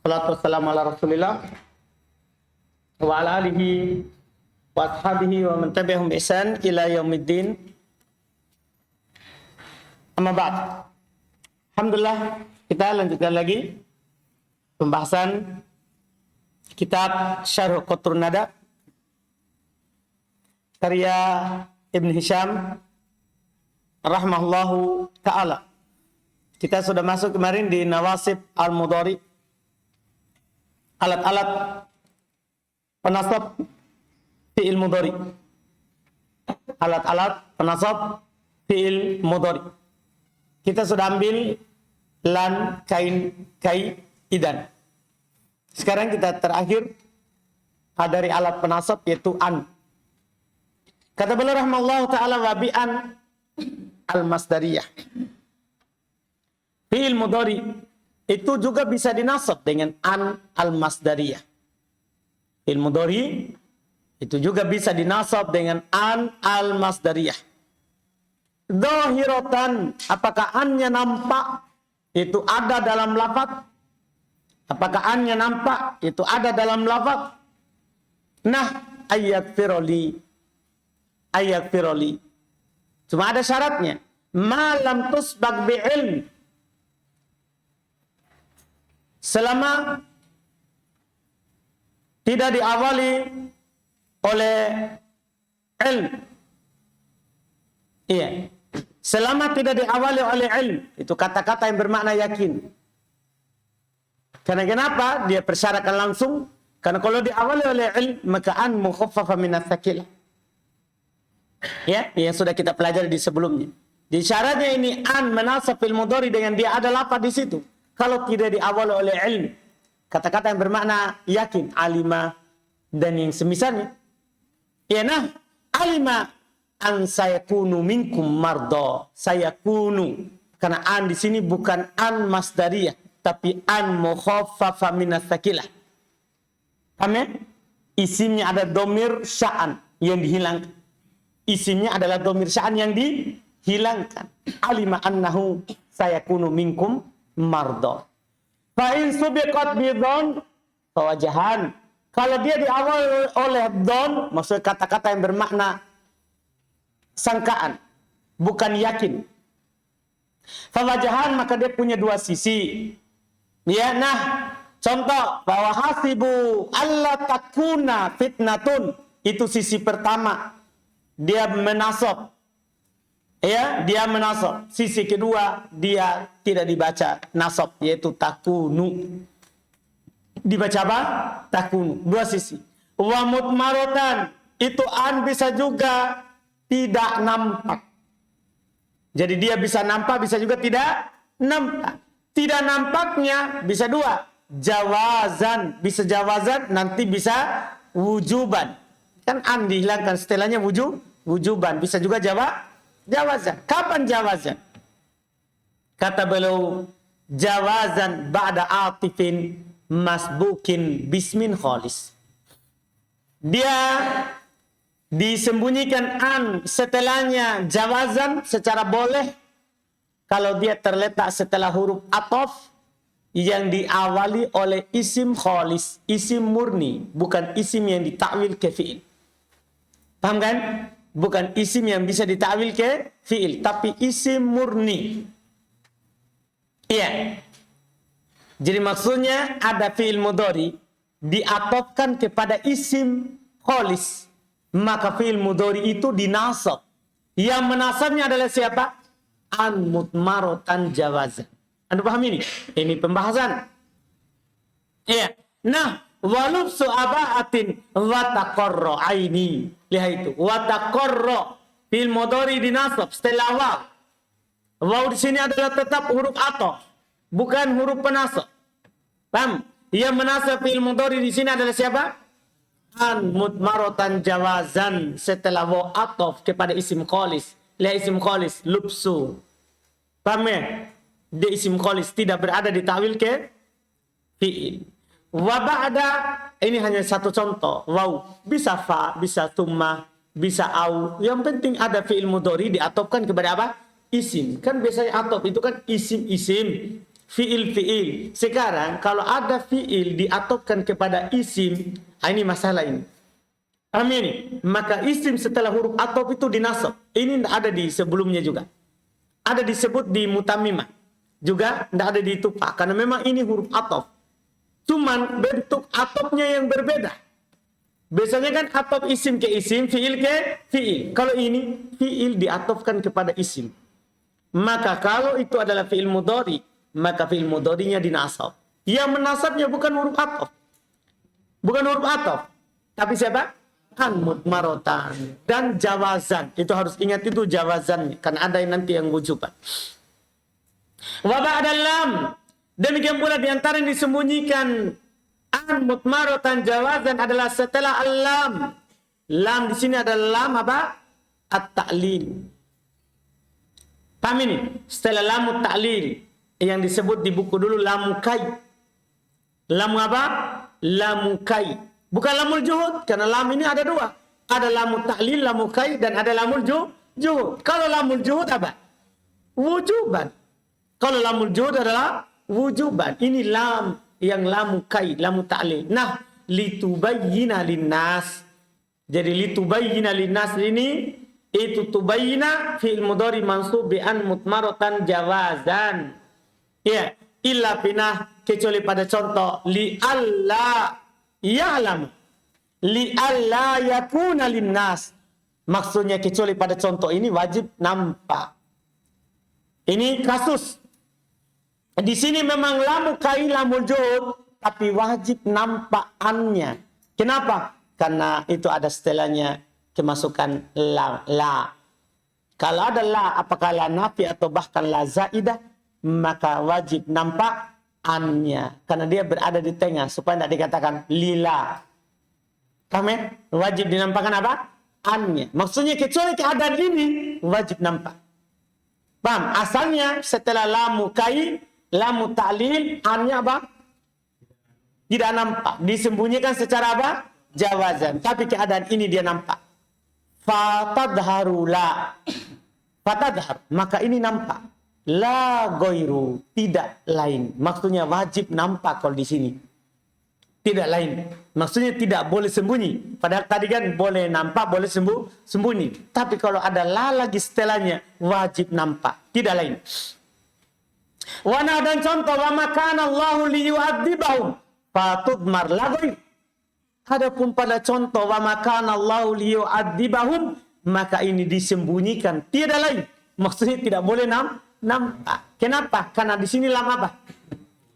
Salatu wassalamu ala Rasulillah wa ala alihi wa ashabihi wa man tabi'ahum bi ihsan ila yaumiddin. Amma ba'd. Alhamdulillah, kita lanjutkan lagi pembahasan kitab Syarh Qatrun Nada karya Ibn Hisham rahimahullahu ta'ala. Kita sudah masuk kemarin di nawasib al-mudhari, alat-alat penasab fi'il mudhari. Alat-alat penasab fi'il mudhari. Kita sudah ambil lan, kain, kai, idan. Sekarang kita terakhir dari alat penasab yaitu an. Kata beliau rahimahullahu ta'ala wa bi'an al-masdariyah. Fi'il mudhari itu juga bisa dinasab dengan an al-masdariyah. Fi'il mudhari itu juga bisa dinasab dengan an al-masdariyah. Dhahiratan, apakah annya nampak itu ada dalam lafaz? Apakah annya nampak itu ada dalam lafaz? Nah, ayat firoli. Cuma ada syaratnya. Malam tusbaq bi'ilm. Selama tidak diawali oleh ilm. Iya. Selama tidak diawali oleh ilm. Itu kata-kata yang bermakna yakin. Karena kenapa? Dia persyaratkan langsung. Karena kalau diawali oleh ilm, maka an mukhaffafa minats tsaqilah. Ya, yang sudah kita pelajari di sebelumnya. Di syaratnya ini an menasab fil mudhari dengan dia ada lafaz di situ. Kalau tidak diawali oleh ilm, kata-kata yang bermakna yakin, alima dan yang semisalnya. Ya nah, alima an sayakunu minkum mardo. Sayakunu. Karena an di sini bukan an masdariyah, tapi an mukhaffafa minats tsaqilah. Paham ya? Isimnya ada domir sya'an yang dihilangkan. Isimnya adalah domir sya'an yang dihilangkan. Alima annahu sayakunu minkum mardo. Fa in subiqat bidhon fawajahan. Kalau dia diawali oleh don, maksud kata-kata yang bermakna sangkaan, bukan yakin. Fawajahan, maka dia punya dua sisi. Ya, nah, contoh bahwa hasibu alla takuna fitnatun, itu sisi pertama. Dia menasab. Ya, dia menasab. Sisi kedua, dia tidak dibaca nasab, yaitu takunu. Dibaca apa? Takunu. Dua sisi. Wa mutmarotan, itu an bisa juga tidak nampak. Jadi dia bisa nampak, bisa juga tidak nampak. Tidak nampaknya bisa dua. Jawazan, bisa jawazan, nanti bisa wujuban. Kan an dihilangkan, setelahnya wujuban. Bisa juga jawazan. Kapan jawazan? Kata beliau, jawazan ba'da atifin masbukin bismin khalis. Dia disembunyikan an setelahnya jawazan secara boleh kalau dia terletak setelah huruf ataf yang diawali oleh isim khalis, isim murni, bukan isim yang ditakwil ke fi'il. Paham kan? Bukan isim yang bisa ditakwil ke fi'il, tapi isim murni. Iya. Jadi maksudnya ada fi'il mudhari diatofkan kepada isim khalis, maka fi'il mudhari itu dinasab. Yang menasabnya adalah siapa? An mutmarotan jawazan. Anda paham ini? Ini pembahasan. Iya. Nah, walubsu aba'atin wa taqarra aini. Lihat itu. Wa taqarra fi'il mudhari dinasab setelah waw. Waw di sini adalah tetap huruf ataf, bukan huruf penasab. Paham? Yang menasab fi'il mudhari di sini adalah siapa? An mutmarotan jawazan setelah waw ataf kepada isim khalis. Lihat isim khalis, lubsu. Paham ya? Dia isim khalis tidak berada di ta'wil ke fi'il. Wa ba'da, ini hanya satu contoh. Waw, bisa fa, bisa tumma, bisa au. Yang penting ada fi'il mudhari diatofkan kepada apa? Isim. Kan biasanya atof itu kan isim-isim. fiil. Sekarang kalau ada fiil diatofkan kepada isim, ini masalah ini. Amin. Maka isim setelah huruf atof itu dinasab. Ini tidak ada di sebelumnya juga. Ada disebut di mutamimah. Juga tidak ada di tupa. Karena memang ini huruf atof. Cuman bentuk atofnya yang berbeda. Biasanya kan atof isim ke isim, fiil ke fiil. Kalau ini fiil diatofkan kepada isim. Maka kalau itu adalah fiil mudhari, maka fiil mudharinya dinasab. Yang menasabnya bukan huruf atof. Bukan huruf atof. Tapi siapa? An mutmarotan dan jawazan. Itu harus ingat itu jawazannya. Karena ada yang nanti yang wujuban. Wa ba'da lam. Demikian pula diantara yang disembunyikan an mutmarotan jawazan adalah setelah al-lam. Lam di sini adalah lam apa? At-ta'lil. Paham ini? Setelah lam ta'lil yang disebut di buku dulu lam kai. Lam apa? Lam kai. Bukan lamul juhud karena lam ini ada dua. Ada lam ta'lil, lam kai dan ada lamul juhud. Kalau lamul juhud apa? Wujuban. Kalau lamul juhud adalah wujuban. Ini lam yang lam kai, lam ta'lil. Nah, litubayyina linnas. Jadi litubayyina linnas ini itu tubayyina fi'il mudhari mansub bi an mutmaratan jawazan. Ya, illa pinah kecuali pada contoh li alla ya'lam. Li alla yakuna linnas. Maksudnya kecuali pada contoh ini wajib nampak. Ini kasus. Di sini memang lamu kai lamul juhud tapi wajib nampak annya. Kenapa? Karena itu ada setelahnya kemasukan la. Kalau ada la, apakah la nafi atau bahkan la zaidah, maka wajib nampak annya. Karena dia berada di tengah, supaya tidak dikatakan lila. Paham ya? Wajib dinampakkan apa? Annya. Maksudnya kecuali keadaan ini, wajib nampak. Paham? Asalnya setelah lamu kai, lamu ta'lil, annya apa? Tidak nampak. Disembunyikan secara apa? Jawazan. Tapi keadaan ini dia nampak. Fatadharu la. Fatadhar. Maka ini nampak. La goiru. Tidak lain. Maksudnya wajib nampak kalau di sini. Tidak lain. Maksudnya tidak boleh sembunyi. Padahal tadi kan boleh nampak, boleh sembunyi. Tapi kalau ada la lagi setelahnya, wajib nampak. Tidak lain. Wana dan contoh. Wa makana Allahu liyu'adzibahum. Fatudmar la goiru. Adapun pada contoh wa makana Allahu liyu'adzibahum, maka ini disembunyikan, tiada lain. Maksudnya tidak boleh nampak. Kenapa? Karena di sini lam apa?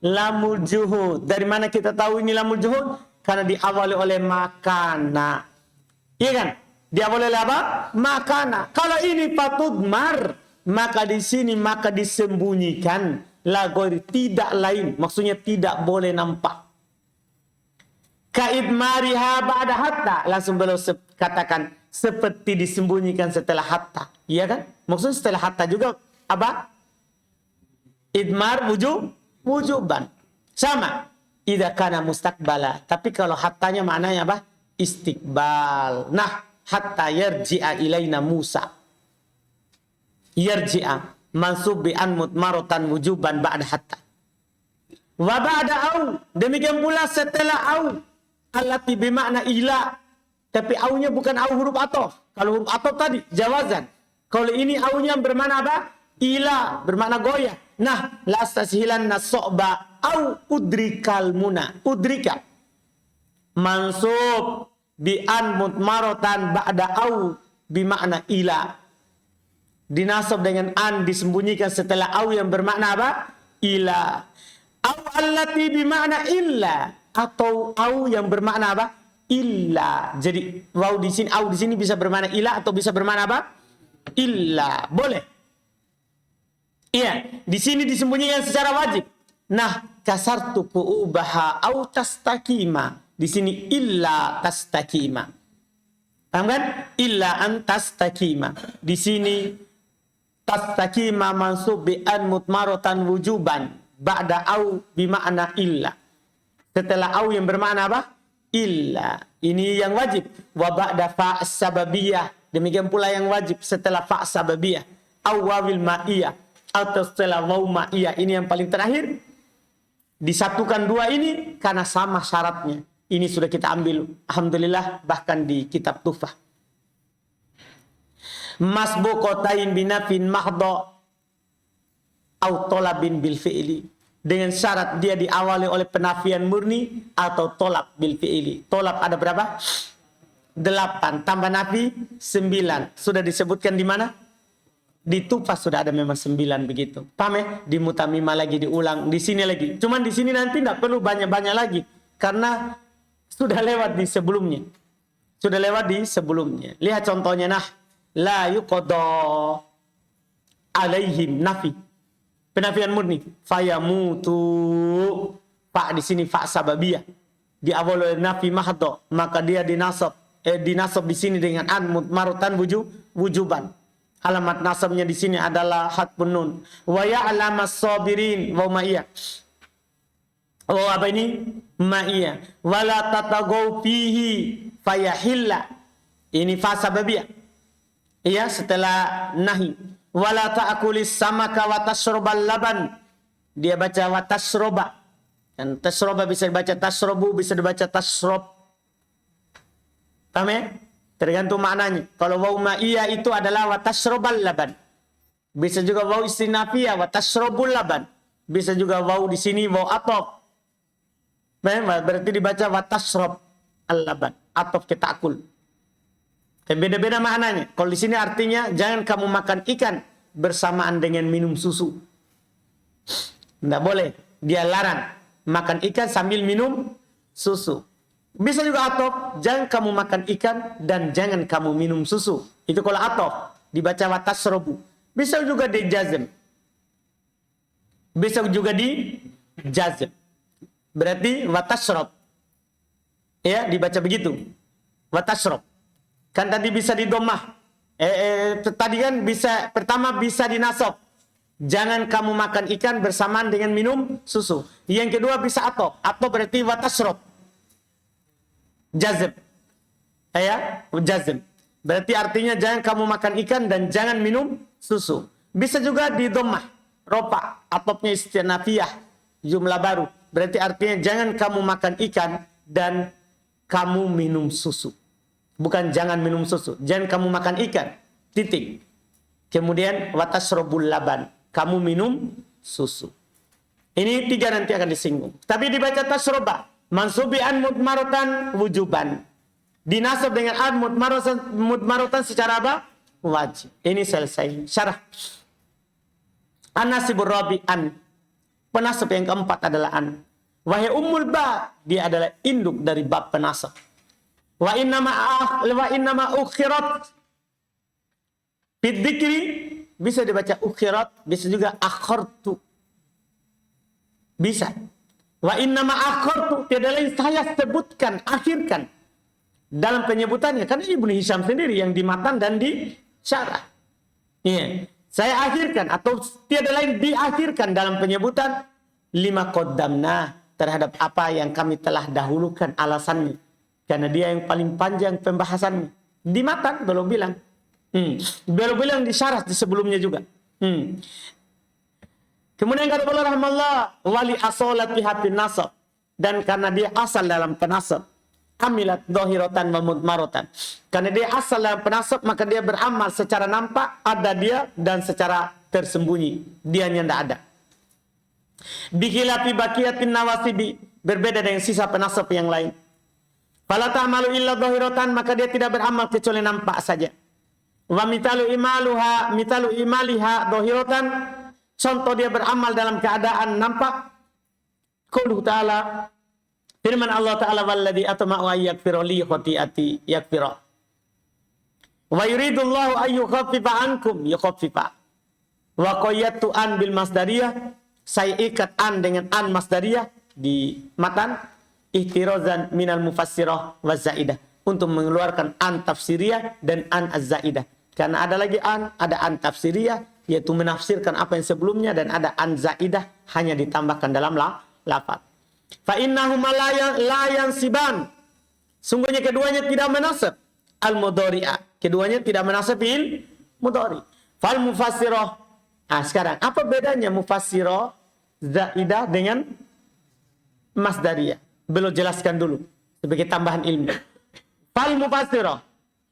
Lamul juhud. Dari mana kita tahu ini lamul juhud? Karena diawali oleh makana. Iya kan? Diawali oleh apa? Makana. Kalau ini patudmar, maka di sini maka disembunyikan. Lagori tidak lain. Maksudnya tidak boleh nampak. Kaidmariha ba'da hatta. Langsung beliau katakan seperti disembunyikan setelah hatta. Iya kan? Maksudnya setelah hatta juga apa? Idmar wujuban. Sama. Idza kana mustaqbala. Tapi kalau hattanya maknanya apa? Istiqbal. Nah, hatta yarji'a ilaina Musa. Yarji'a mansub bi an mutmaratan wujuban ba'da hatta. Wa ba'da au. Demikian pula setelah au. Allati bimakna ila. Tapi aunya bukan au huruf atof. Kalau huruf atof tadi jawazan. Kalau ini aunya bermakna apa? Ila, bermakna goyah. Nah, la tashilanna so'ba au udrikal muna. Udrika mansub bi an mutmarotan ba'da au bimakna ila. Dinasab dengan an, disembunyikan setelah au yang bermakna apa? Ila. Au allati bimakna illa. Atau au yang bermakna apa? Illa. Jadi waw di sini, au di sini bisa bermakna illa atau bisa bermakna apa? Illa. Boleh. Iya, di sini disembunyikan secara wajib. Nah, kasartu ku'ubaha au tastakima. Di sini illa tastakima. Paham kan? Illa an tastakima. Di sini tastakima mansub bi an mutmarotan wujuban ba'da au bimakna illa. Setelah au yang bermakna apa? Illa. Ini yang wajib. Wa ba'da fa' sababiyah. Demikian pula yang wajib setelah fa' sababiyah. Au wawil ma'iyah. Atau setelah waw ma'iyah. Ini yang paling terakhir. Disatukan dua ini karena sama syaratnya. Ini sudah kita ambil, alhamdulillah, bahkan di kitab Tuhfah. Masbuqatain binafin mahdha au talabin bil fi'li. Dengan syarat dia diawali oleh penafian murni atau tolak bil fi'li. Tolak ada berapa? 8 tambah nafi 9. Sudah disebutkan di mana? Di Tuhfah sudah ada memang 9 begitu. Paham ya? Di Mutamimah lagi diulang, di sini lagi. Cuman di sini nanti tidak perlu banyak-banyak lagi karena sudah lewat di sebelumnya. Sudah lewat di sebelumnya. Lihat contohnya, nah, la yuqadha alaihim nafi. Penafian murni. Fayamutu. Fa di sini fa sababiyah. Di awal oleh nafi mahdha, maka dia dinasab. Dinasab di sini dengan an mutmarutan wujuban. Alamat nasabnya di sini adalah hatfun nun. Wa ya'lamas sabirin wa ma'iyah. Oh, apa ini? Ma'iyah. Wala tatagaw fihi fayahilla. Ini fa sababiyah. Iya, setelah nahi. Wala ta'kulis samaka wa tashrabal laban. Dia baca wa tashroba. Dan tashroba bisa dibaca tashrobu, bisa dibaca tashrab. Paham ya? Tergantung maknanya. Kalau waw ma'iyah itu adalah wa tashrabal laban. Bisa juga waw istinafiyah wa tashrabul laban. Bisa juga waw di sini waw ataf. Berarti dibaca wa tashrab al-laban. Ataf ke ta'kul. Beda-beda maknanya. Kalau di sini artinya jangan kamu makan ikan bersamaan dengan minum susu. Tidak boleh. Dia larang makan ikan sambil minum susu. Bisa juga atof, jangan kamu makan ikan dan jangan kamu minum susu. Itu kalau atof dibaca watasrobu. Bisa juga di jazm. Bisa juga di jazm. Berarti watasrob. Ya, dibaca begitu. Watasrob. Kan tadi bisa di domah. Tadi kan bisa, pertama bisa dinasab. Jangan kamu makan ikan bersamaan dengan minum susu. Yang kedua bisa atof. Atof berarti watasrob. Jazm. Ya, jazm. Berarti artinya jangan kamu makan ikan dan jangan minum susu. Bisa juga di domah. Ropa. Atofnya istinafiyah. Jumlah baru. Berarti artinya jangan kamu makan ikan dan kamu minum susu. Bukan jangan minum susu. Jangan kamu makan ikan. Titik. Kemudian watasrobul laban. Kamu minum susu. Ini 3 nanti akan disinggung. Tapi dibaca tasroba. Mansubi an mutmarotan wujuban. Dinasab dengan an mutmarotan secara apa? Wajib. Ini selesai. Syarah. An-nasibur rabi an. Penasab yang keempat adalah an. Wahai ummul ba. Dia adalah induk dari bab penasab. Wa innama ukhirat fid dzikri, bisa dibaca ukhirat, bisa juga akhartu. Bisa. Wa innama akhartu, tiada lain saya sebutkan, akhirkan. Dalam penyebutannya, karena Ibnu Hisham sendiri yang di matan dan di syarah. Iya. Saya akhirkan atau tiada lain diakhirkan dalam penyebutan lima qaddamna, terhadap apa yang kami telah dahulukan alasannya. Karena dia yang paling panjang pembahasannya. Di matan belum bilang. Belum bilang di syarah di sebelumnya juga. Kemudian kata Allah rahmallah wali asolati hatin nasab. Dan karena dia asal dalam penasab. Amilat dohirotan wa mudmarotan. Karena dia asal dalam penasab, maka dia beramal secara nampak, ada dia, dan secara tersembunyi. Dianya tidak ada. Bikhilafi bakiyatin nawasibi. Berbeda dengan sisa penasab yang lain. Fala ta'malu illa dhahiratan, maka dia tidak beramal kecuali nampak saja. Wa mitalu imaliha dhahiratan, contoh dia beramal dalam keadaan nampak. Qauluhu ta'ala, firman Allah Ta'ala, walladzi atma'u ay yaghfira li khati'ati yaghfira. Wa yuridullahu ay yukhaffifa ankum yukhaffifa. Wa qayyatu an bil masdariyah, saya ikat an dengan an masdariyah di matan. Ihtirazan minal mufassirah wa zaidah, untuk mengeluarkan an tafsiriyah dan an az-zaidah. Karena ada lagi ada an tafsiriyah, yaitu menafsirkan apa yang sebelumnya, dan ada an zaidah, hanya ditambahkan dalam lafaz. Fa innahuma la yansiban, sungguhnya keduanya tidak menasab al mudhari'a, keduanya tidak menasab il mudhari. Fal mufassirah. Sekarang apa bedanya mufassirah zaidah dengan masdariyah. Belum jelaskan dulu sebagai tambahan ilmu. Fal mufassirah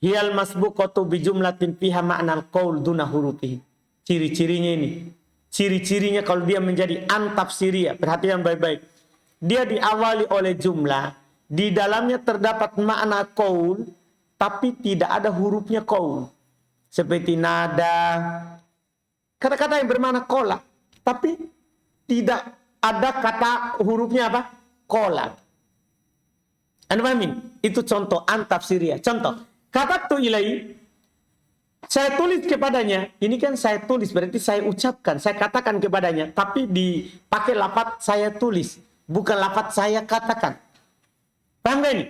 hiyal masbuqatu bi jumlatin fiha ma'nal qaul duna hurufihi. Ciri-cirinya ini. Ciri-cirinya kalau dia menjadi an tafsiriyah. Perhatikan baik-baik. Dia diawali oleh jumlah, di dalamnya terdapat makna qaul, tapi tidak ada hurufnya qaul. Seperti nada, kata-kata yang bermakna qala, tapi tidak ada kata hurufnya apa? Qala. Anda pahami? Itu contoh an tafsiriyah. Contoh, kata tu ilai, saya tulis kepadanya, ini kan saya tulis, berarti saya ucapkan, saya katakan kepadanya, tapi dipakai lafaz saya tulis, bukan lafaz saya katakan. Paham gak ini?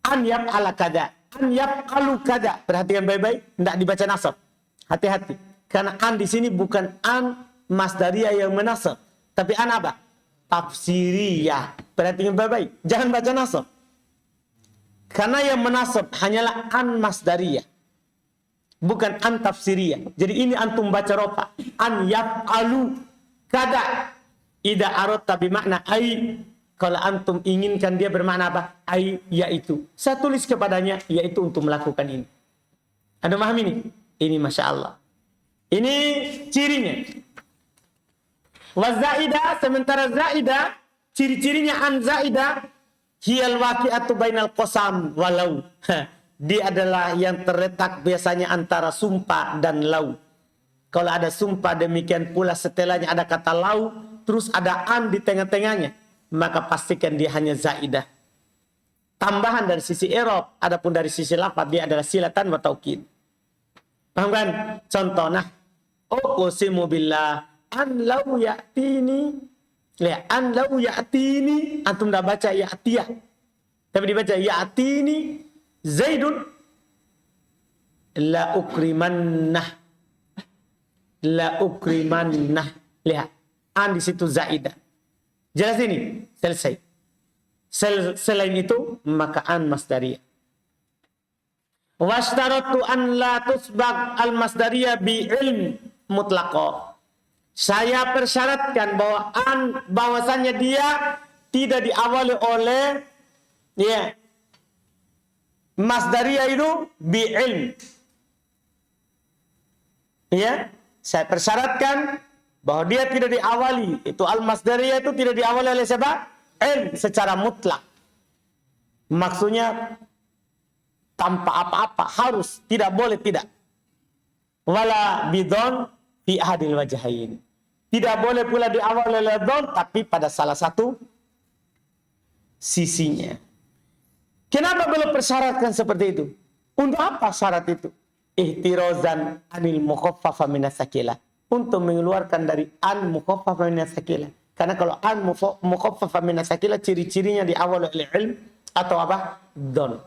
An yab ala kada, an yab alu kada. Perhatikan baik-baik, tidak dibaca nasab. Hati-hati, karena an di sini bukan an masdariyah yang menasab, tapi an apa? Tafsiriyah. Perhatikan baik-baik, jangan baca nasab. Karena yang menasab hanyalah an masdariyah, bukan an tafsiriyah. Jadi ini antum baca rofa. An yaf'alu kada. Ida arot tapi makna ai. Kalau antum inginkan dia bermakna apa? Ai, yaitu. Saya tulis kepadanya, yaitu untuk melakukan ini. Anda paham ini? Ini Masya Allah. Ini cirinya. Wa zaidah, sementara zaidah, ciri-cirinya an zaidah, hiyal waqi'atu bainal qasam walau. Dia adalah yang terletak biasanya antara sumpah dan lau. Kalau ada sumpah, demikian pula setelahnya ada kata lau, terus ada an di tengah-tengahnya, maka pastikan dia hanya zaidah. Tambahan dari sisi i'rab, adapun dari sisi lafaz dia adalah silatan wa taukid. Paham kan? Contoh, nah, uqsimu billah an lau ya'tini. Lihat, an lau ya'tini, antum dah baca ya'tiyah. Tapi dibaca ya'tini Zaidun la ukrimannah. La ukrimannah. Lihat, an di situ zaidah. Jelas ini? Selesai. Selain itu, maka an masdariyah. Washtaratu an la tusbaq al masdariyah bi ilm mutlaqah. Saya persyaratkan bahwa an, bahwasannya dia tidak diawali oleh masdariyah itu bi ilm. Ya, saya persyaratkan bahwa dia tidak diawali, itu al-masdariyah itu tidak diawali oleh siapa? Ilm secara mutlak. Maksudnya tanpa apa-apa, harus, tidak boleh, tidak. Wala bidon fi ahadil wajhain. Tidak boleh pula diawali oleh don, tapi pada salah satu sisinya. Kenapa belum persyaratkan seperti itu? Untuk apa syarat itu? Ihtirozan anil mukhaffafa minas sakilah. Untuk mengeluarkan dari an mukhaffafa minas sakilah. Karena kalau an mukhaffafa minas sakilah, ciri-cirinya diawali oleh ilm atau apa? Don.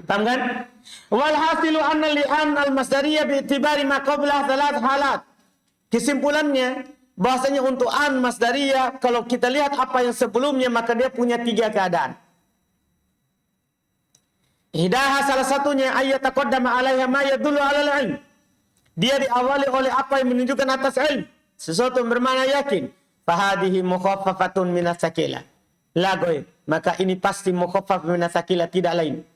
Paham kan? Walhasilu anna li'an al-masdariyah bi'tibari ma qablah thalath halat. Kesimpulannya, bahasanya untuk an masdariyah, kalau kita lihat apa yang sebelumnya, maka dia punya 3 keadaan. Hidaha salah satunya ayat taqaddama alaiha ma yadullu alal ilm. Dia diawali oleh apa yang menunjukkan atas ilm, sesuatu yang bermakna yakin. Fahadihi mukhaffafatun minas sakilah. La goy, maka ini pasti mukhaffaf minas sakilah, tidak lain.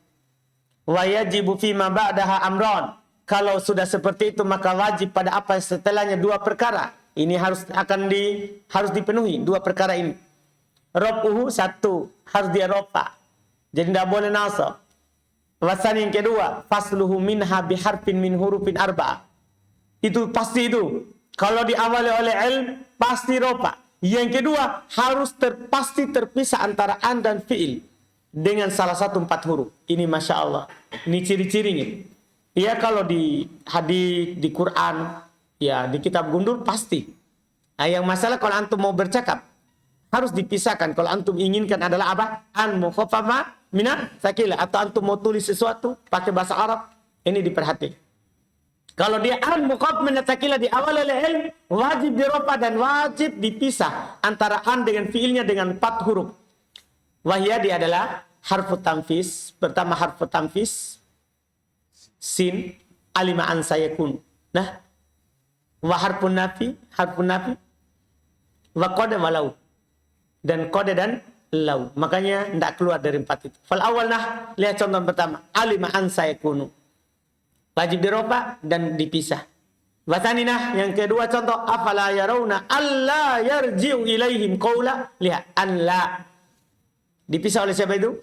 Wa yajibu fi ma ba'daha amran. Kalau sudah seperti itu, maka wajib pada apa yang setelahnya 2 perkara. Ini harus dipenuhi 2 perkara ini. Rafuhu 1, harus dia rafa. Jadi tidak boleh nasab. Wasan yang kedua, fasluhu minha biharfin min hurufin arba'ah. Itu pasti itu. Kalau diawali oleh ilm, pasti rafa. Yang kedua, harus pasti terpisah antara an dan fi'il dengan salah satu 4 huruf. Ini Masya Allah. Ini ciri-cirinya. Ya, kalau di hadis, di Quran, ya di kitab gundur pasti. Nah, yang masalah kalau antum mau bercakap, harus dipisahkan. Kalau antum inginkan adalah apa? An mukhaffafa mina sakilah. Atau antum mau tulis sesuatu pakai bahasa Arab, ini diperhatikan. Kalau dia an mukhaffafa mina sakilah di awal oleh ilm, wajib dirofa dan wajib dipisah antara an dengan fiilnya dengan 4 huruf. Wahya dia adalah harfu tanfis. Pertama harfu tanfis, sin, alima an sayakun. Nah, wa harfun nafi, wa qad walau. dan kode dan lau. Makanya tidak keluar dari 4 itu. Fal awal nah, lihat contoh pertama. Alima an sayakunu. Wajib dirofa dan dipisah. Wasanina yang kedua contoh. Afala yarawna alla yarji'u ilaihim qawla. Lihat. An la. Dipisah oleh siapa itu?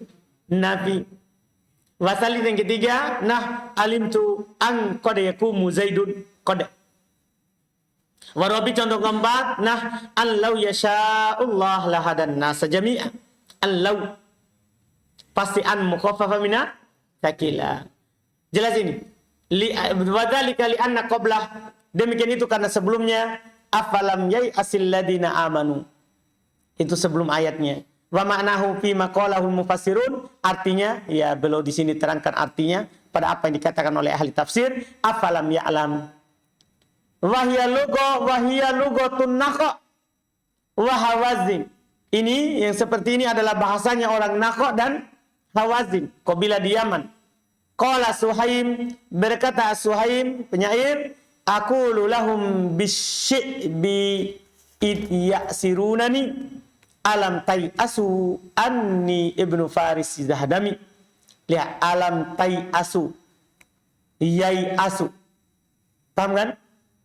Nabi. Wasalin yang ketiga. Nah. Alimtu an qad yakumu zaidun. Qad. Warabi contoh keempat, nah allau yasha'ullah lahadan nasa jami'a. Allau pasti an mukhaffafa mina sakila. Jelas ini. Wadzalika li anna qablah. Demikian itu karena sebelumnya afalam yai'asil ladina amanu. Itu sebelum ayatnya. Wa ma'nahu fi maqalahul mufassirun, artinya ya beliau di sini terangkan artinya pada apa yang dikatakan oleh ahli tafsir, afalam ya'lam. Wahia lugotun nakho wahawazin. Ini yang seperti ini adalah bahasanya orang Nakho dan Hawazin, kabilah di Yaman. Qala Suhaim, berkata Suhaim penyair, aqulu lahum bisyi'bi idyasirunani alam tai'asu anni ibnu Faris Zahdami. Lihat, alam tai'asu yai'asu. Paham kan?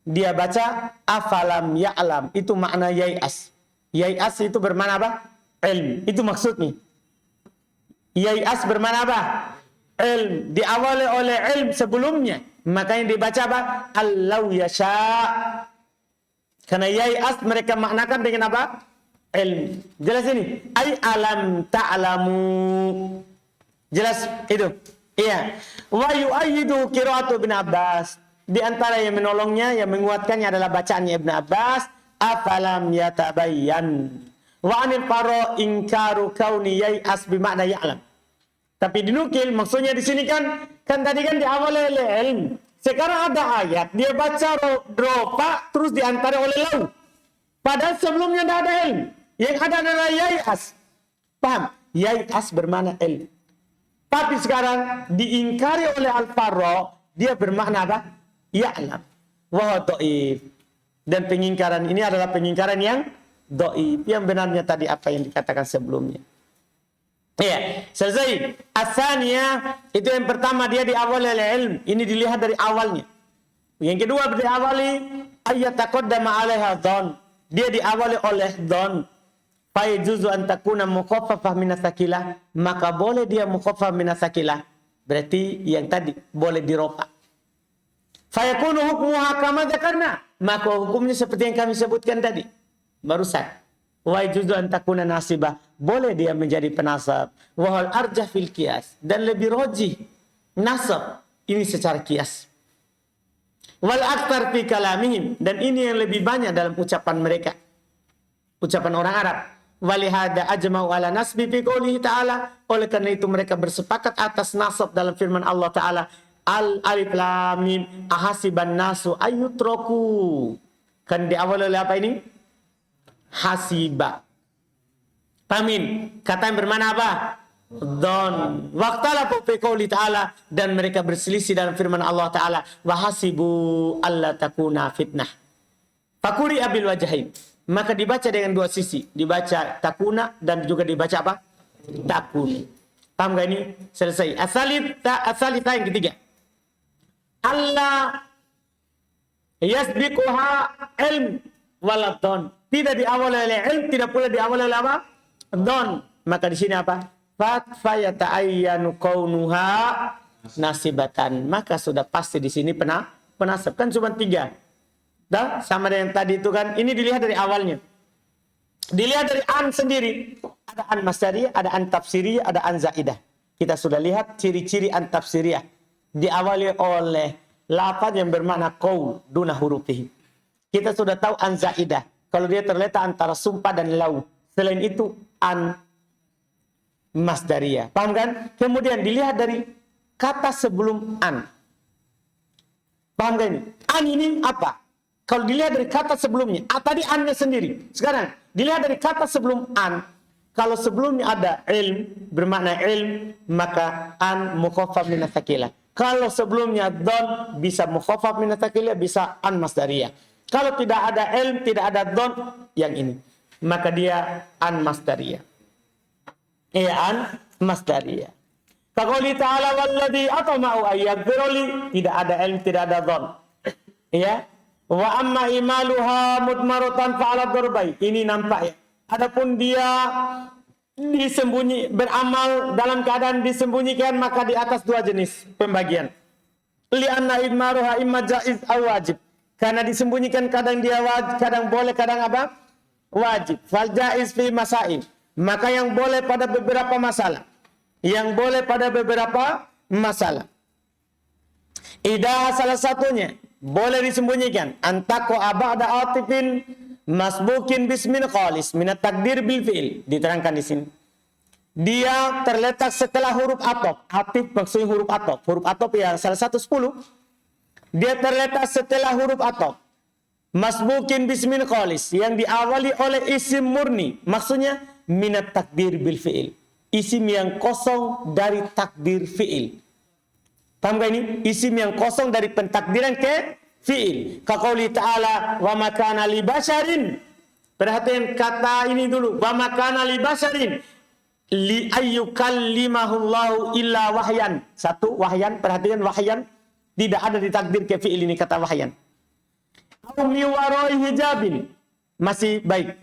Dia baca afalam ya'lam, itu makna yai'as. Yai'as itu bermakna apa? Ilm. Itu maksudnya. Yai'as bermakna apa? Ilm. Diawali oleh ilm sebelumnya. Makanya dibaca apa? Allau yasha. Karena yai'as mereka maknakan dengan apa? Ilm. Jelas ini? Ay alam ta'lamu. Jelas itu? Iya. Wa yu'ayyidu qira'atu bin Abbas. Di antara yang menolongnya, yang menguatkannya adalah bacaannya Ibn Abbas. Afalam yatabayyan. Wa anil faro ingkaru kauni yai'as bimakna ya'lam. Tapi dinukil, maksudnya di sini kan tadi kan diawali oleh ilm. Sekarang ada ayat, dia baca rofa, terus diantara oleh lau. Padahal sebelumnya tidak ada ilm. Yang ada adalah yai'as. Paham? Yai'as bermakna ilm. Tapi sekarang diingkari oleh al-faro, dia bermakna apa? Ya'lam. Wa dhaif. Dan pengingkaran ini adalah pengingkaran yang dhaif. Yang benarnya tadi apa yang dikatakan sebelumnya. Iya, selesai. Asaniyah, itu yang pertama dia diawali oleh ilm. Ini dilihat dari awalnya. Yang kedua diawali ayat taqaddama 'alaiha dhon. Dia diawali oleh dhon. Fa yajuzu an takuna mukhaffafah min atsaqilah. Maka boleh dia mukhaffaf min atsaqilah. Berarti yang tadi boleh dirofa. Fayakunu hukmuha kama dzakarna, maka hukumnya seperti yang kami sebutkan tadi barusan. Wa yajuzu an takuna nasibah, boleh dia menjadi penasab. Wa hal arjah fil qiyas, dan lebih rajih nasab ini secara qiyas. Wal aktsar fi kalamihim, dan ini yang lebih banyak dalam ucapan mereka, ucapan orang Arab. Walihada ajma'u ala nasbi fi qoulihi ta'ala, oleh karena itu mereka bersepakat atas nasab dalam firman Allah Ta'ala. Al-alif lam mim ahasiban nasu ayyutraku. Kan diawali oleh apa ini? Hasiba. Pamin. Kata yang bermana apa? Don. Waqtalafu fi qouli ta'ala, dan mereka berselisih dalam firman Allah Ta'ala. Wa hasibu alla takuna fitnah. Fakuri abil wajahin. Maka dibaca dengan dua sisi. Dibaca takuna dan juga dibaca apa? Takun. Paham gak ini? Selesai. Asalita yang ketiga. Allah yasbiquha ilm waladon. Tidak diawali oleh ilm, tidak pula diawali oleh apa? Don. Maka di sini apa? Fayata'ayyanu kaunuha nasibatan. Maka sudah pasti di sini penasab. Kan cuma 3. Dah, sama dengan tadi itu kan. Ini dilihat dari awalnya. Dilihat dari an sendiri. Ada an masdariyah, ada an tafsiriyah, ada an zaidah. Kita sudah lihat ciri-ciri an tafsiriyah. Diawali oleh lafaz yang bermakna qaul duna hurufihi. Kita sudah tahu an zaidah. Kalau dia terletak antara sumpah dan lau. Selain itu an masdariyah. Paham kan? Kemudian dilihat dari kata sebelum an. Paham kan ini? An ini apa? Kalau dilihat dari kata sebelumnya, tadi annya sendiri. Sekarang dilihat dari kata sebelum an. Kalau sebelumnya ada ilm, bermakna ilm, maka an mukhaffaf min atsaqilah. Kalau sebelumnya don, bisa mukhaffaf min atsaqilah, bisa an masdariyah. Kalau tidak ada ilm, tidak ada don, yang ini. maka dia an masdariyah. Iya, an masdariyah. Kaqouli ta'ala walladzi atma'u ayyaghfirli, tidak ada ilm, tidak ada dhon. Ya. Wa amma imaluha mudmaratan fa'ala darbai. Ini nampak ya. Adapun dia beramal dalam keadaan disembunyikan, maka di atas dua jenis pembagian. Li'anna idmaruha imma jaiz aw wajib. Karena disembunyikan kadang dia wajib, kadang boleh, kadang apa? Wajib. Fal jaiz fi masail. Maka yang boleh pada beberapa masalah. Yang boleh pada beberapa masalah. Idah salah satunya boleh disembunyikan. Antako ba'da atifin masbukin bismin khalis minat takdir bil fi'il. Diterangkan di sini. Dia terletak setelah huruf atof. Atif maksudnya huruf atof. Huruf atof ya salah satu 10. Dia terletak setelah huruf atof. Masbukin bismin khalis. Yang diawali oleh isim murni. Maksudnya minat takdir bil fi'il. Isim yang kosong dari takdir fi'il. Paham gak ini? Isim yang kosong dari pentakdiran ke fi'il. Kaqouli ta'ala wa makana li basharin. Perhatian kata ini dulu. Wa makana li basharin li ayyukallimahullahu illa wahyan. Satu, wahyan. Perhatian wahyan. Tidak ada di takdir ke fi'il ini kata wahyan. Au mi warai hijabin. Masih baik.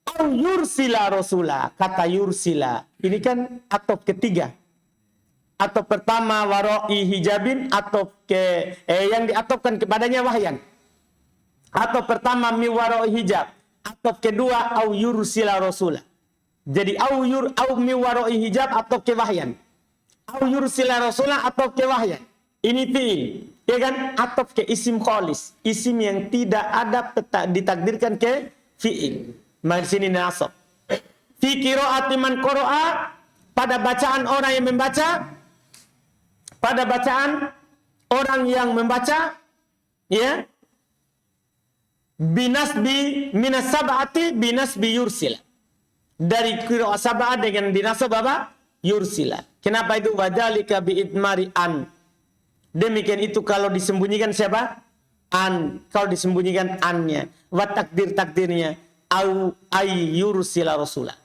Au yursila rasula. Kata yursila. Ini kan atop ketiga. Atop pertama warai hijabin. Atop yang diatopkan kepadanya wahyan. Atop pertama mi warai hijab. Atop kedua au yursila rasula. Jadi au mi warai hijab atop ke wahyan. Au yursila rasula atop ke wahyan. Ini fi'il. Ya kan? Atop ke isim khalis. Isim yang tidak ada ditakdirkan ke fi'il. Maka sini nasab. Fi qiraati man qara'a, pada bacaan orang yang membaca, pada bacaan orang yang membaca, ya, binasbi minas sab'ati binasbi yursila. Dari qiraat sab'ah dengan dinasab apa? Yursila. Kenapa itu? Wadzalika bi idmari an. Demikian itu kalau disembunyikan siapa? An. Kalau disembunyikan annya. Wa takdirnya au ay yursila rasula.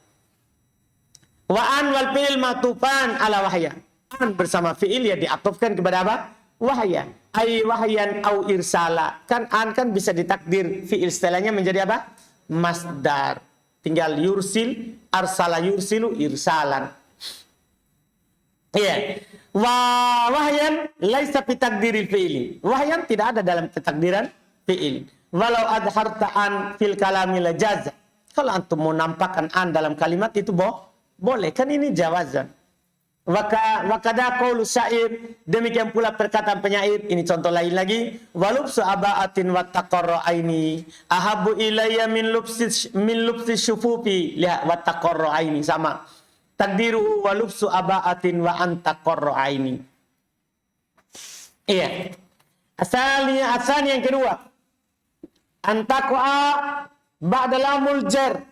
Wa an wal fi'il matufan ala wahya. An bersama fi'il ya diatofkan kepada apa? Wahya. Ay wahyan au irsala. Kan an kan bisa ditakdir fi'il setelahnya menjadi apa? Masdar. Tinggal yursil, arsala yursilu irsalan. Iya. Wahyan laisa fi takdiril fi'ili. Wahyan tidak ada dalam takdiran fi'il. Walau adharta an fil kalami la jaza. Kalau antum mau nampakkan an dalam kalimat itu boleh. Kan ini jawazan. Wakada qaulu syair. Demikian pula perkataan penyair. Ini contoh lain lagi. Walubsu aba'atin wa taqarra aini. Ahabu ilayya min lubsi syufufi. Lihat wa taqarra aini. Sama. Takdiru walubsu aba'atin wa antaqarra aini. Iya. Asalnya yang kedua. Antaqa'a ba'da lamul jar.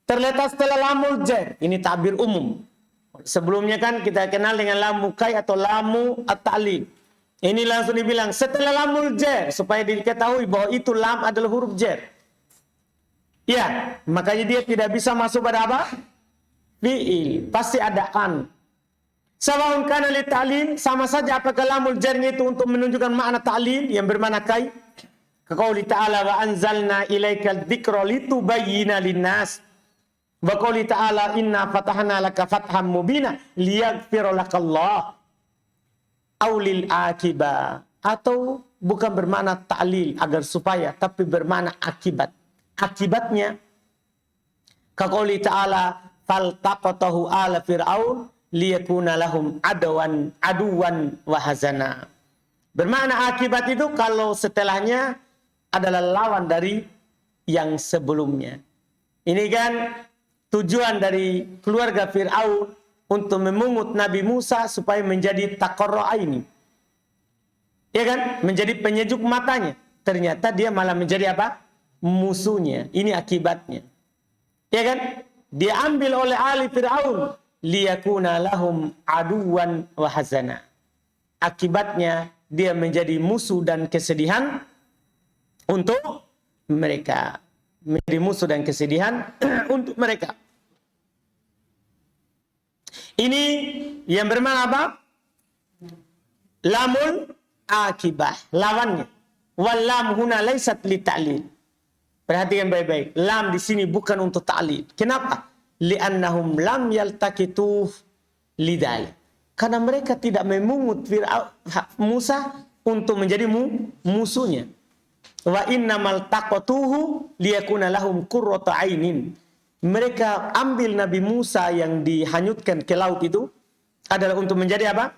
Terletak setelah lamul jar. Ini tabir umum. Sebelumnya kan kita kenal dengan lamu kai atau lamu at-ta'lil. Ini langsung dibilang setelah lamul jar supaya diketahui bahwa itu lam adalah huruf jar. Ya, makanya dia tidak bisa masuk pada apa? Fi'il. Pasti ada an. Sawaun kana li ta'lil, sama saja apakah lamul jarnya itu untuk menunjukkan makna ta'lil yang bermakna kai. Kaqouli ta'ala wa anzalna ilaikal dzikra litubayyina linnas. Wa qouli ta'ala inna fatahna laka fatham mubina liyaghfira lakallah aulil akiba. Atau bukan bermakna ta'lil agar supaya, tapi bermakna akibat. Akibatnya kaqouli ta'ala faltaqatahu ala fir'aun liyakuna lahum aduwan wa hazana. Bermakna akibat itu kalau setelahnya adalah lawan dari yang sebelumnya. Ini kan tujuan dari keluarga Fir'aun untuk memungut Nabi Musa supaya menjadi taqarra aini. Ya kan? Menjadi penyejuk matanya. Ternyata dia malah menjadi apa? Musuhnya. Ini akibatnya. Ya kan? Dia ambil oleh ahli Fir'aun. Liyakuna lahum aduwan wa hazana. Akibatnya dia menjadi musuh dan kesedihan untuk mereka. menjadi musuh dan kesedihan untuk mereka. Ini yang bermakna apa? Lamul akibah, lawannya. Wal lam huna laysat li ta'lil. Perhatikan baik-baik. Lam di sini bukan untuk ta'lil. Kenapa? Li'annahum lam yaltaqitu lidal. Karena mereka tidak memungut Musa untuk menjadi musuhnya. Wa innamal taqatuhu liyakuna lahum qurratu ainin. Mereka ambil Nabi Musa yang dihanyutkan ke laut itu adalah untuk menjadi apa?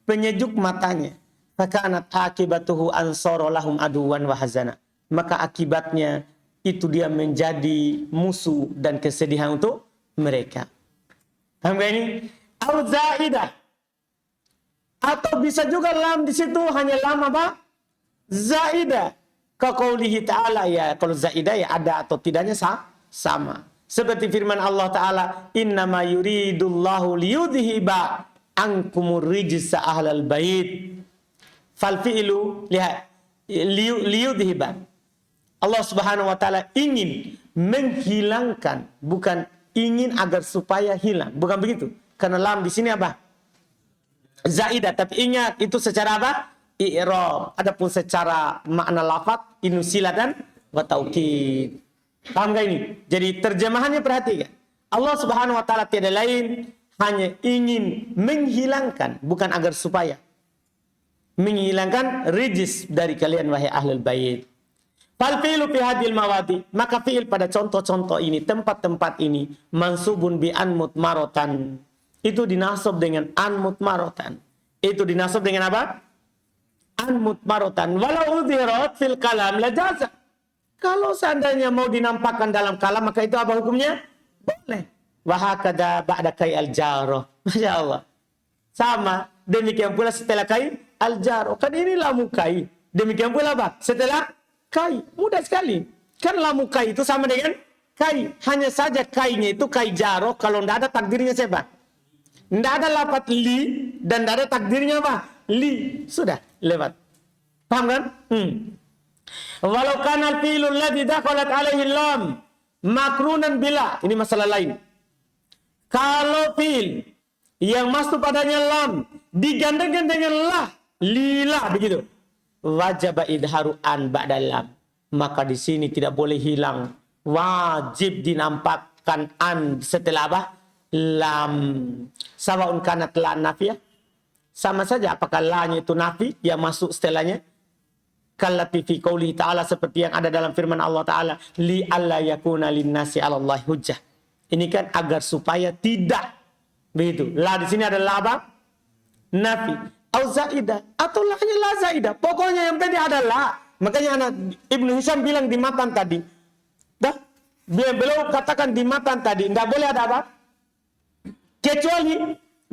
Penyejuk matanya. Fakanat akibatuhu ansara lahum aduwan wa hazana. Maka akibatnya itu dia menjadi musuh dan kesedihan untuk mereka. Paham gak ini? Au zaidah. Atau bisa juga lam di situ hanya lam apa? Zaidah. Kaqaulihi ta'ala, ya kalau zaidah ya ada atau tidaknya sama. Seperti firman Allah Ta'ala, innama yuridullahu liyudhiba ankumur rijsa ahlal bait. Fal fi'lu liyudhiba. Allah Subhanahu wa taala ingin menghilangkan, bukan ingin agar supaya hilang. Bukan begitu. Karena lam di sini apa? Zaidah, tapi ingat itu secara apa? I'rab. Adapun secara makna lafaz inusilatan wa taukid. Paham gak ini? Jadi terjemahannya perhatikan. Allah Subhanahu wa taala tiada lain hanya ingin menghilangkan, bukan agar supaya. Menghilangkan rijis dari kalian wahai ahlul bait. Fal fi'lu fi hadhil mawadi, maka fi'il pada contoh-contoh ini, tempat-tempat ini mansubun bi an mutmaratan. Itu dinasab dengan an mutmaratan. Itu dinasab dengan apa? An mutmaratan. Walau udhirat fil kalam la jaza. Kalau seandainya mau dinampakkan dalam kalam, maka itu apa hukumnya? Boleh. Wa hakada ba'da kai al-jarah. Masya Allah. Sama. Demikian pula setelah kai al-jarah. Kan ini lamu kai. Demikian pula apa? Setelah kai. Mudah sekali. Kan lamu kai itu sama dengan kai. Hanya saja kainya itu kai jarah. Kalau tidak ada takdirnya siapa? Tidak ada lafaz li. Dan tidak ada takdirnya apa? Li. Sudah. Lewat. Paham kan? Walau kana al-fi'lu alladhi dakhalat alaihi lam makrunan bila. Ini masalah lain. Kalau fi'il yang masuk padanya lam digandengkan dengan lah, lila begitu. Wajib idharu an ba'da lam. Maka di sini tidak boleh hilang. Wajib dinampakkan an setelah apa? Lam. Sawaun kanat la nafiyah. Sama saja apakah la-nya itu nafi yang masuk setelahnya. Kallati fi qouli ta'ala, seperti yang ada dalam firman Allah Ta'ala, li alla yakuna linnasi 'ala Allah hujjah. Ini kan agar supaya tidak begitu. La di sini adalah apa? Nafi. Au zaidah, atau la-nya la zaidah. Pokoknya yang penting adalah, makanya anak Ibnu Hisham bilang di matan tadi. Dah, beliau katakan di matan tadi, tidak boleh ada apa? Kecuali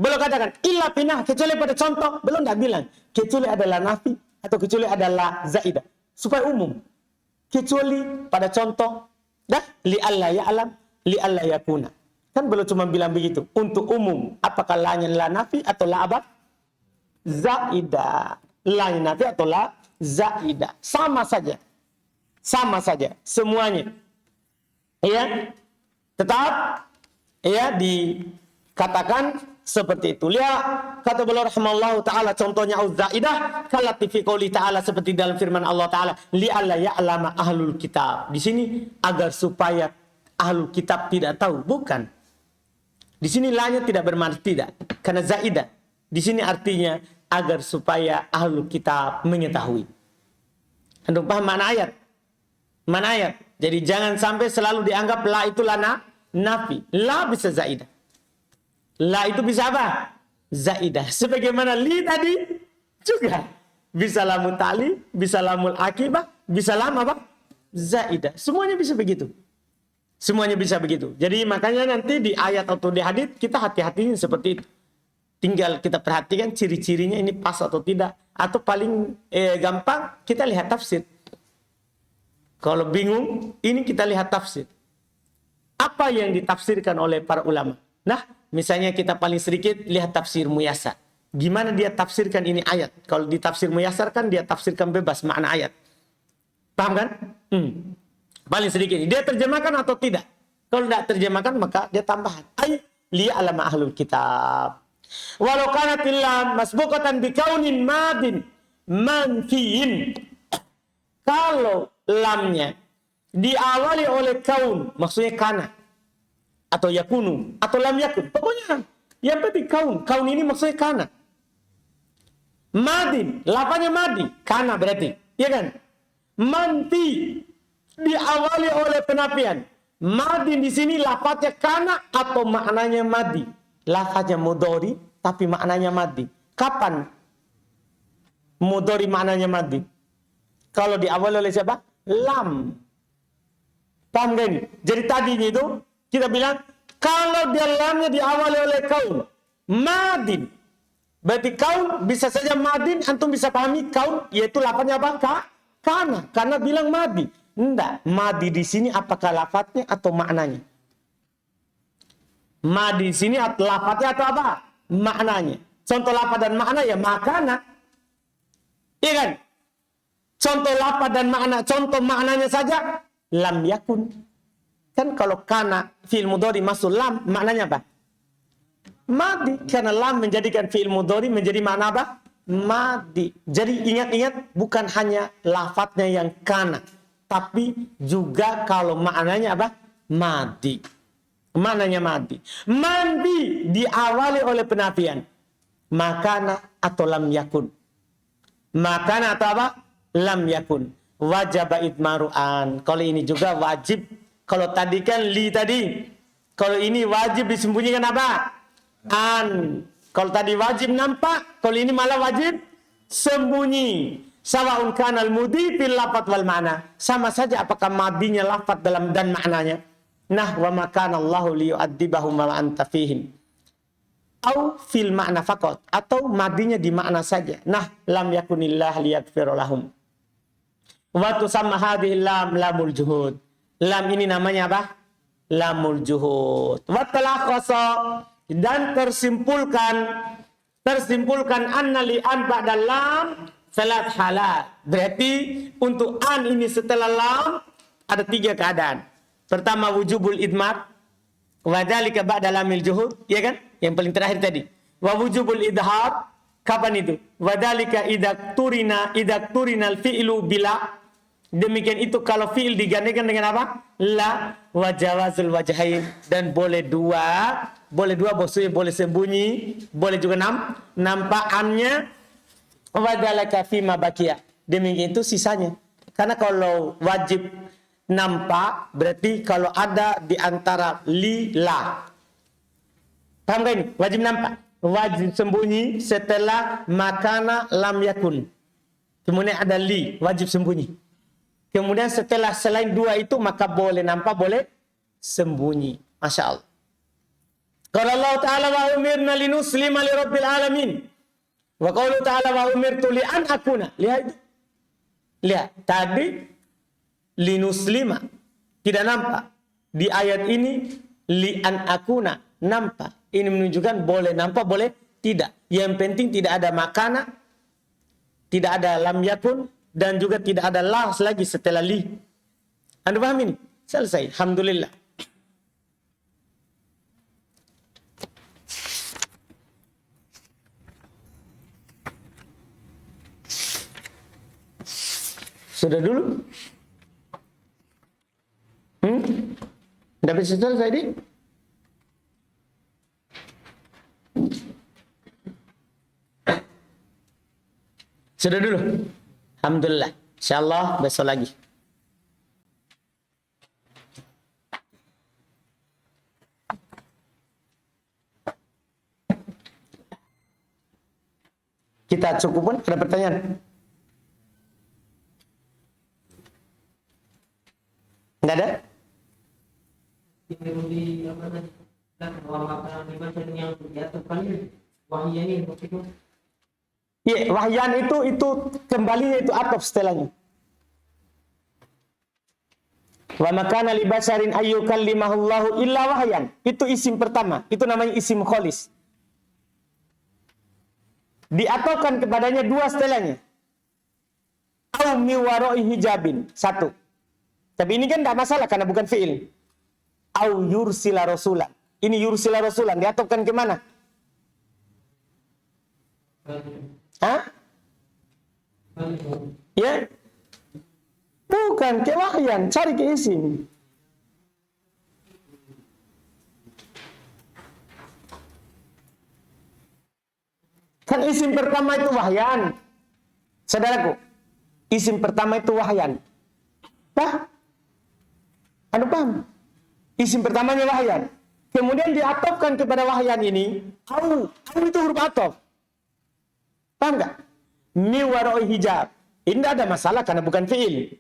beliau katakan illa pinah, kecuali pada contoh, belum tidak bilang kecuali adalah nafi atau kecuali adalah zaidah, supaya umum. Kecuali pada contoh, dah li alla ya'lam, li alla yakuna. Kan belum cuma bilang begitu. Untuk umum, apakah la-nya la nafi atau la apa? Zaidah. La-nya nafi atau la zaidah. Sama saja. Sama saja semuanya. Ya. Tetap ya dikatakan seperti itu. Lihat kata beliau rahimallahu taala contohnya az-zaidah kallati fi qouli ta'ala, seperti dalam firman Allah Taala, li alla ya'lama ahlul kitab. Di sini agar supaya ahlul kitab tidak tahu, bukan. Di sini la-nya tidak bermakna tidak, karena zaidah. Di sini artinya agar supaya ahlul kitab mengetahui. Anda paham mana ayat? Mana ayat? Jadi jangan sampai selalu dianggap la itu lana nafi. La bisa zaidah. La itu bisa apa? Zaidah. Sebagaimana li tadi juga. Bisa lamul ta'li, bisa lamul akibah, bisa lam apa? Zaidah. Semuanya bisa begitu. Semuanya bisa begitu. Jadi makanya nanti di ayat atau di hadits kita hati-hatinya seperti itu. Tinggal kita perhatikan ciri-cirinya ini pas atau tidak. Atau paling gampang kita lihat tafsir. Kalau bingung, ini kita lihat tafsir. Apa yang ditafsirkan oleh para ulama? Nah, misalnya kita paling sedikit lihat tafsir Muyassar. Gimana dia tafsirkan ini ayat? Kalau di tafsir Muyassar kan dia tafsirkan bebas makna ayat. Paham kan? Paling sedikit. Dia terjemahkan atau tidak? Kalau tidak terjemahkan maka dia tambahan. Ay liya'lama ahlul kitab. Walau kanat illa masbuqatan bikaunin madin manfiin. Kalau lamnya diawali oleh kaun, maksudnya kana atau yakunu atau lam yakun. Pokoknya yang penting kaun. Kaun ini maksudnya kana. Madin, lafaznya madi, kana berarti, ya kan? Manti diawali oleh penafian. Madin di sini lafaznya kana atau maknanya madi. Lafaznya mudhari tapi maknanya madi. Kapan mudhari maknanya madi? Kalau diawali oleh siapa? Lam. Paham gak ini? Jadi tadinya itu kita bilang kalau dia lamnya diawali oleh kaun madin. Berarti kaun bisa saja madin, antum bisa pahami kaun yaitu lafaznya apa? Kana. Karena bilang madi. Enggak, madi di sini apakah lafaznya atau maknanya? Madi di sini lafaznya atau apa? Maknanya. Contoh lafaz dan makna ya makana. Iya kan? Contoh lafaz dan makna, contoh maknanya saja lam yakun. Kan kalau kana fi'il mudhari masuk lam, maknanya apa? Madi. Karena lam menjadikan fi'il mudhari menjadi makna apa? Madi. Jadi ingat-ingat bukan hanya lafaznya yang kana, tapi juga kalau maknanya apa? Madi. Maknanya madi. Mandi diawali oleh penafian. Makana atau lam yakun. Makana atau apa? Lam yakun. Wajib idmaru'an. Kalau ini juga wajib. Kalau tadi kan li tadi. Kalau ini wajib disembunyikan apa? An. Kalau tadi wajib nampak. Kalau ini malah wajib sembunyi. Sawa'un kanal mudi fil lafaz wal ma'na. Sama saja apakah madinya lafaz dalam dan maknanya. Nah, wa makana Allahu liyu'adzibahum wa anta fihim. Au fil ma'na faqat. Atau madinya di makna saja. Nah, lam yakunillah liyaghfira lahum. Wa tusamma hadhihi lam lamul juhud. Lam ini namanya apa? Lamul juhud. Wa talakhasa dan tersimpulkan anna li an ba'da lam salat halat. Berarti untuk an ini setelah lam ada 3 keadaan. Pertama wujubul idmar wa dzalika ba'da lamil juhud, ya kan? Yang paling terakhir tadi. Wa wujubul idhar, kapan itu? Wa dzalika idza turinal fi'lu bila. Demikian itu kalau fi'il digandenkan dengan apa? La wa jawazul wajhain, dan boleh dua maksudnya boleh sembunyi, boleh juga nampakannya. Wa dzalika fima baqiya. Demikian itu sisanya. Karena kalau wajib nampak berarti kalau ada di antara li la. Paham gak ini? Wajib nampak, wajib sembunyi setelah makana lam yakun. Kemudian ada li, wajib sembunyi. Kemudian setelah selain 2 itu maka boleh nampak, boleh sembunyi. Masya Allah. Qala Allah Ta'ala wa umirna linuslima li rabbil alamin. Wa qala Ta'ala wa umirtu li an akuna. Lihat. Tadi linuslima. Tidak nampak. Di ayat ini li an akuna. Nampak. Ini menunjukkan boleh nampak, boleh tidak. Yang penting tidak ada makana. Tidak ada lam yakun. Dan juga tidak ada la lagi setelah li. Anda paham ini? Selesai. Alhamdulillah. Sudah dulu? Tidak bisa selesai ini? Sudah dulu? Alhamdulillah. InsyaAllah besok lagi. Kita cukup pun, ada pertanyaan? Enggak ada? Iya, wahyan itu kembalinya itu ataf setelahnya. Wa makana li basharin ayyukallimahullahu illa wahyan. Itu isim pertama, itu namanya isim kholis. Diatofkan kepadanya 2 setelahnya. Au mi wara'i hijabin, 1. Tapi ini kan tidak masalah karena bukan fi'il. Au yursila rasulan. Ini yursila rasulan diatopkan ke mana? Hah? Ya? Bukan ke wahyan, cari ke isim. Kan isim pertama itu wahyan. Saudaraku, isim pertama itu wahyan. Anda paham? Isim pertamanya wahyan. Kemudian diatofkan kepada wahyan ini, au itu huruf atof. Paham nggak? Mi waroi hijab. Ini tidak ada masalah karena bukan fi'il.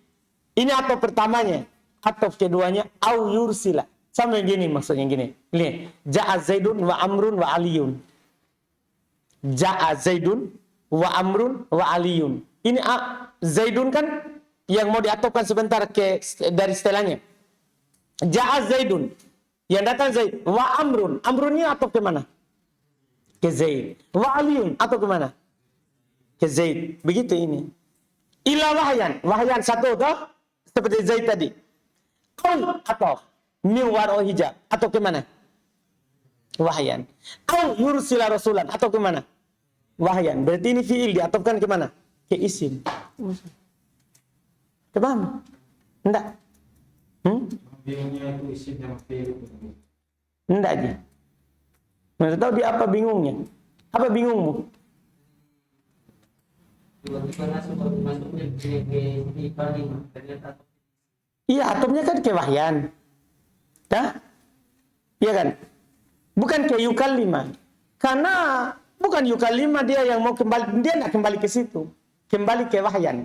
Ini atof pertamanya. Atof keduanya, au yursila. Sama yang gini maksudnya gini. Lihat, ja'a Zaidun wa Amrun wa Aliyun. Ja'a Zaidun wa Amrun wa Aliyun. Ini Zaidun kan yang mau diatofkan sebentar dari setelahnya. Ja'a Zaidun. Yang datang Zaid. Wa Amrun. Amrunnya atof ke mana? Ke Zaid. Wa Aliyun atau ke mana? Ke Zaid. Begitu ini. Ila wahyan. Wahyan satu toh? Seperti Zaid tadi. Au atof. Mi waro hijab. Atau ke mana? Wahyan. Au yursila rasulan. Atau ke mana? Wahyan. Berarti ini fi'il diatofkan ke mana? Ke isim. Paham? Enggak? Bingungnya itu isim yang fi'il. Enggak aja. Mana tahu dia apa bingungnya? Apa bingungmu? Masuknya ke kalimat ternyata. Iya, atofnya kan ke wahyan. Dah? Iya kan? Bukan ke yukalima. Karena bukan yukalima dia yang mau kembali, dia tidak kembali ke situ. Kembali ke wahyan.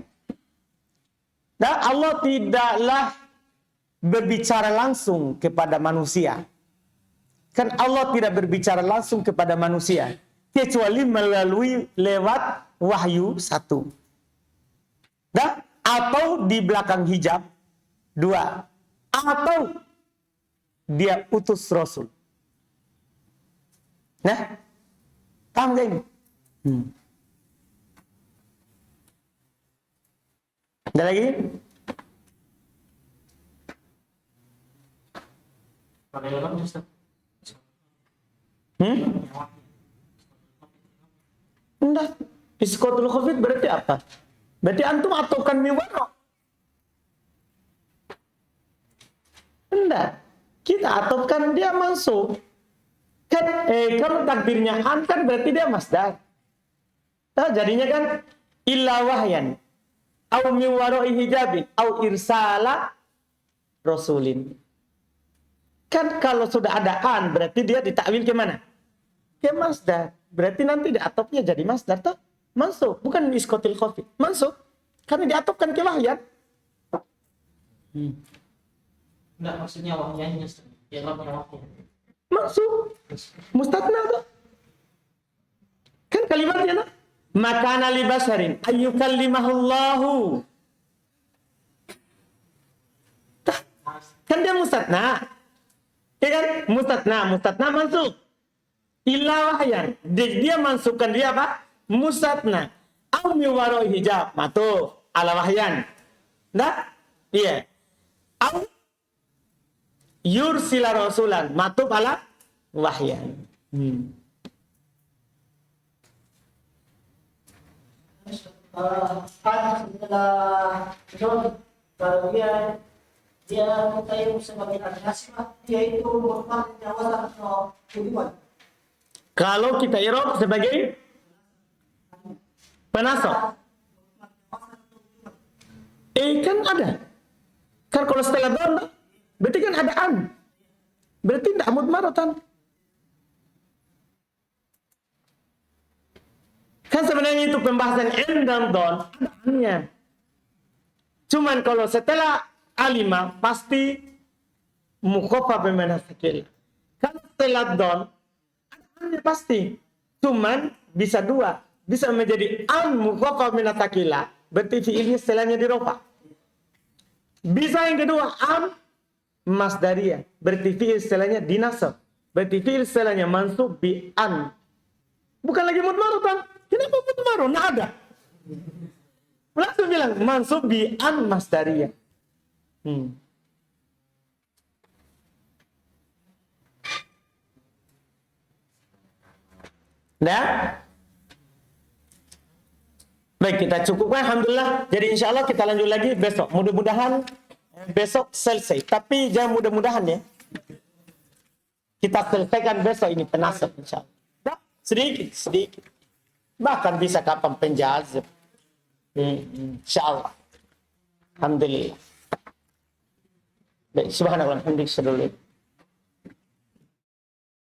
Dah, Allah tidaklah berbicara langsung kepada manusia. Kan Allah tidak berbicara langsung kepada manusia. Kecuali melalui lewat wahyu satu. Dah? Atau di belakang hijab. Dua. Atau dia utus Rasul. Nah, paham gak ini? Ada lagi? Enggak. Iskotul khafid berarti apa? Berarti antum atofkan miwaro. Enggak. Kita atofkan dia masuk. Kan, kalau takdirnya an kan berarti dia masdar. Nah, jadinya kan illa wahyan. Au min wara'i hijabin. Au irsala rasulin. Kan kalau sudah ada an berarti dia ditakwil ke mana? Ke masdar. Berarti nanti diatofnya jadi masdar toh? Masuk. Bukan iskotil khafid. Masuk. Karena diatofkan ke wahyan. Enggak, maksudnya wahyannya. Ya, wahyan. Masuk. Mustatna tuh. Kan kalimatnya nah. Makana li basharin ayyukallimahullahu. Kan dia mustatna. Ya kan? Mustatna masuk. Illa wahyan. Dia masukkan dia apa? Mustatna. Au mi wara'i hijab. Matu ala wahyan. Nah? Iya. Au yursila rasulan. Matu ala wahyan. Setelah kalau dia kita yang sebagai al-nasibah, dia itu merupakan penjawasan atau tujuan. Kalau kita i'rab sebagai penasab. Kan ada. Kan kalau setelah dhamma, berarti kan ada an. Berarti tidak mudmaratan. Kan sebenarnya itu pembahasan in dan don, ada annya. Cuman kalau setelah alima, pasti mukhaffaf bimana sakil. Kan setelah don, ada pasti. Cuman bisa dua. Bisa menjadi an mukhaffaf min tsaqila. Berarti fi'ilnya setelahnya dirofa. Bisa yang kedua an masdariyah. Berarti fi'il setelahnya dinasab. Berarti fi'il setelahnya mansub bi an. Bukan lagi mudmaratan. Kenapa mudmarun? Nggak ada. Langsung bilang mansub bi an masdariyah. Nah, baik, kita cukupkan, alhamdulillah. Jadi insya Allah kita lanjut lagi besok. Mudah-mudahan besok selesai. Tapi jangan mudah-mudahan ya. Kita selesaikan besok ini penasab insya Allah. Nah, sedikit. Bahkan bisa kapan penjazib. Insya Allah. Alhamdulillah. Baik, subhanallah, alhamdulillah.